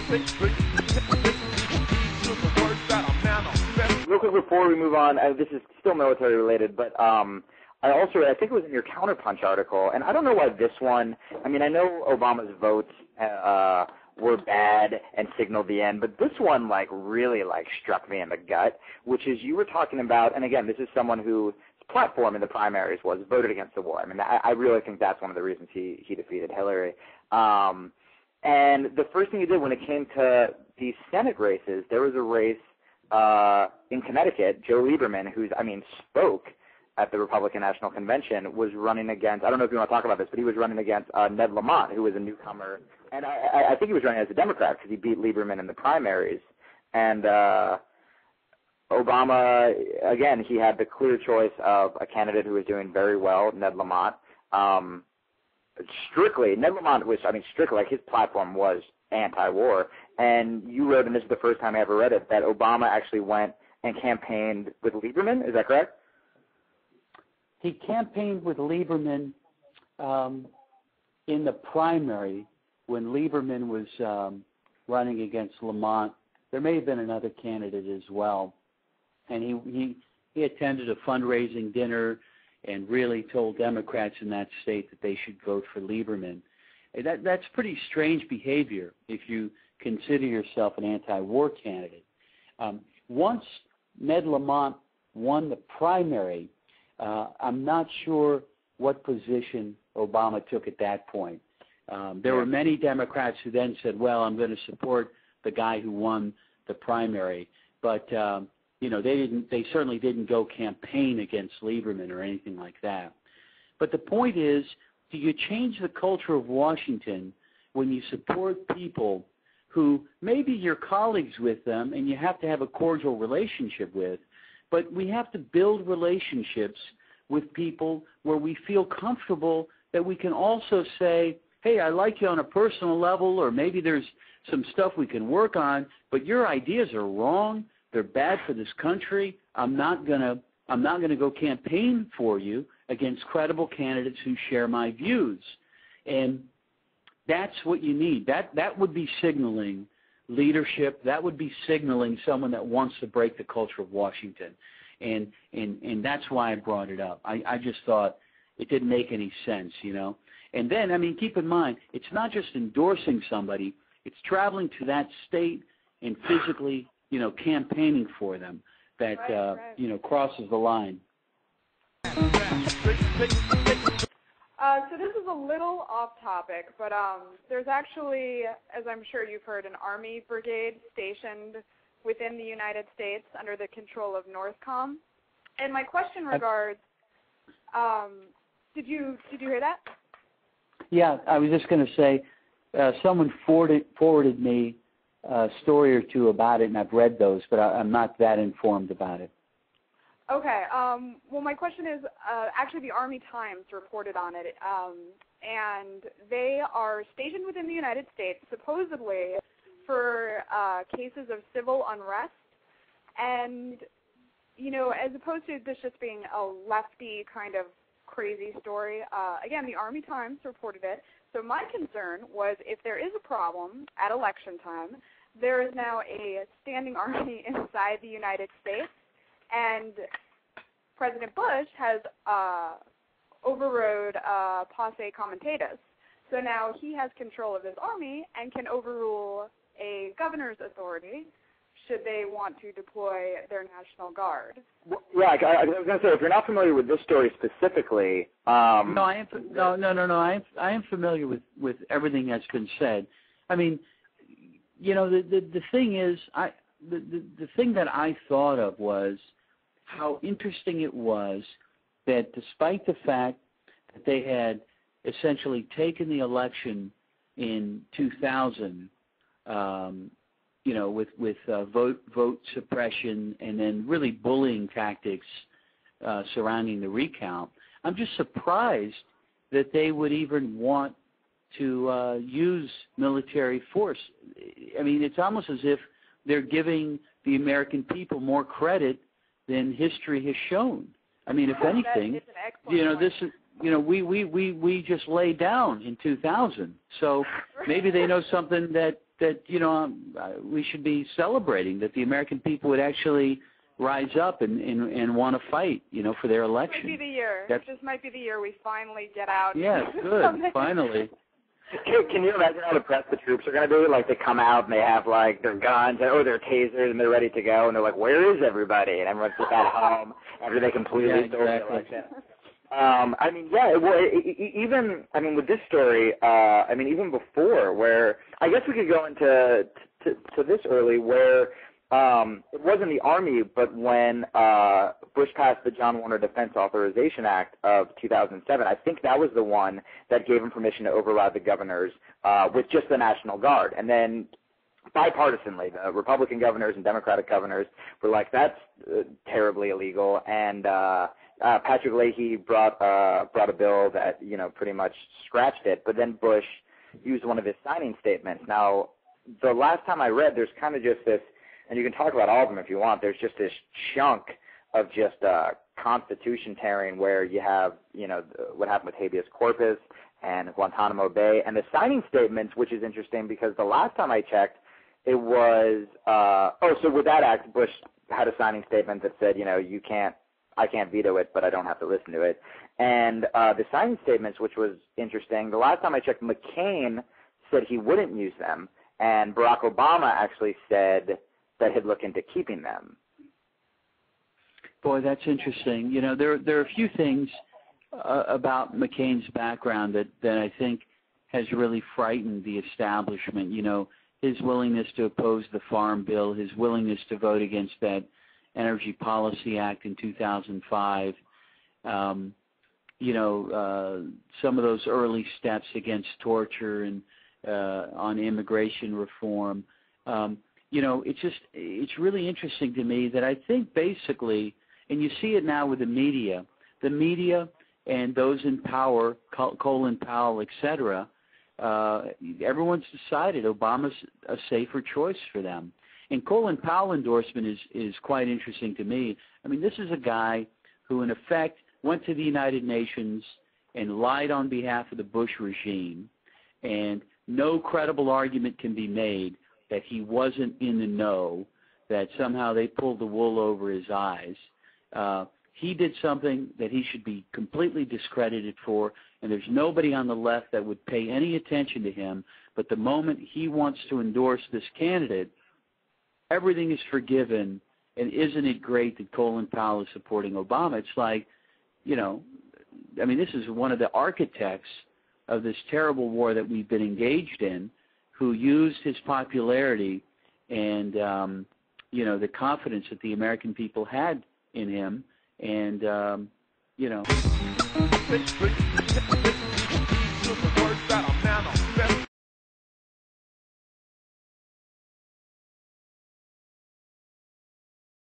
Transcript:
Real quick before we move on, this is still military related, but I think it was in your Counterpunch article, and I don't know why this one, I mean, I know Obama's votes were bad and signaled the end, but this one, like, really, like, struck me in the gut, which is you were talking about, and again, this is someone whose platform in the primaries was voted against the war. I mean, I really think that's one of the reasons he defeated Hillary. And the first thing he did when it came to these Senate races, there was a race in Connecticut. Joe Lieberman, who's, I mean, spoke at the Republican National Convention, was running against, I don't know if you want to talk about this, but he was running against Ned Lamont, who was a newcomer. And I think he was running as a Democrat because he beat Lieberman in the primaries. And Obama, again, he had the clear choice of a candidate who was doing very well, Ned Lamont. Ned Lamont was, I mean, strictly, like, his platform was anti-war. And you wrote, and this is the first time I ever read it, that Obama actually went and campaigned with Lieberman. Is that correct? He campaigned with Lieberman in the primary when Lieberman was running against Lamont. There may have been another candidate as well. And he attended a fundraising dinner and really told Democrats in that state that they should vote for Lieberman. That's pretty strange behavior if you consider yourself an anti-war candidate. Once Ned Lamont won the primary, I'm not sure what position Obama took at that point. There were many Democrats who then said, well, I'm going to support the guy who won the primary. But, they certainly didn't go campaign against Lieberman or anything like that. But the point is, do you change the culture of Washington when you support people who maybe you're colleagues with them and you have to have a cordial relationship with, but we have to build relationships with people where we feel comfortable that we can also say, hey, I like you on a personal level, or maybe there's some stuff we can work on, but your ideas are wrong. They're bad for this country. I'm not gonna go campaign for you against credible candidates who share my views. And that's what you need. That would be signaling leadership. That would be signaling someone that wants to break the culture of Washington. And that's why I brought it up. I just thought it didn't make any sense, And then, I mean, keep in mind, it's not just endorsing somebody. It's traveling to that state and physically, campaigning for them that, crosses the line. So this is a little off topic, but there's actually, as I'm sure you've heard, an Army brigade stationed within the United States under the control of NORTHCOM. And my question regards, did you hear that? Yeah, I was just going to say, someone forwarded me a story or two about it, and I've read those, but I'm not that informed about it. Okay. Well, my question is, actually the Army Times reported on it, and they are stationed within the United States, supposedly for cases of civil unrest. And, as opposed to this just being a lefty kind of crazy story, again, the Army Times reported it. So my concern was if there is a problem at election time, there is now a standing army inside the United States, and President Bush has overrode Posse Comitatus. So now he has control of his army and can overrule a governor's authority should they want to deploy their National Guard. Right. I was going to say, if you're not familiar with this story specifically, No, I am familiar with everything that's been said. I mean, the thing is, the thing that I thought of was how interesting it was that despite the fact that they had essentially taken the election in 2000, with vote suppression and then really bullying tactics surrounding the recount, I'm just surprised that they would even want to use military force. I mean, it's almost as if they're giving the American people more credit than history has shown. I mean, if anything, this is, we just laid down in 2000. So maybe they know something that that we should be celebrating, that the American people would actually rise up and want to fight, for their election. This might be the year. This might be the year we finally get out. Yeah, good. Finally. Can you imagine how depressed the troops are going to be? Like, they come out and they have, like, their guns and, their tasers, and they're ready to go, and they're like, where is everybody? And everyone's just at home after they completely stole the election. Even with this story, even before, where I guess we could go into to this early, where it wasn't the Army, but when Bush passed the John Warner Defense Authorization Act of 2007, I think that was the one that gave him permission to override the governors with just the National Guard. And then bipartisanly, the Republican governors and Democratic governors were like, that's terribly illegal. And Patrick Leahy brought a bill that, pretty much scratched it. But then Bush used one of his signing statements. Now, the last time I read, there's kind of just this, and you can talk about all of them if you want, there's just this chunk of just Constitution tearing where you have, what happened with habeas corpus and Guantanamo Bay, and the signing statements, which is interesting because the last time I checked, it was, so with that act, Bush had a signing statement that said, I can't veto it, but I don't have to listen to it. And the signing statements, which was interesting, the last time I checked, McCain said he wouldn't use them, and Barack Obama actually said that he'd look into keeping them. Boy, that's interesting. There are a few things about McCain's background that I think has really frightened the establishment. His willingness to oppose the Farm Bill, his willingness to vote against that Energy Policy Act in 2005, some of those early steps against torture and on immigration reform. It's really interesting to me that I think basically, and you see it now with the media and those in power, Colin Powell, et cetera, everyone's decided Obama's a safer choice for them. And Colin Powell endorsement is quite interesting to me. This is a guy who, in effect, went to the United Nations and lied on behalf of the Bush regime, and no credible argument can be made that he wasn't in the know, that somehow they pulled the wool over his eyes. He did something that he should be completely discredited for, and there's nobody on the left that would pay any attention to him. But the moment he wants to endorse this candidate, everything is forgiven, and isn't it great that Colin Powell is supporting Obama? It's like, this is one of the architects of this terrible war that we've been engaged in, who used his popularity and, the confidence that the American people had in him, and,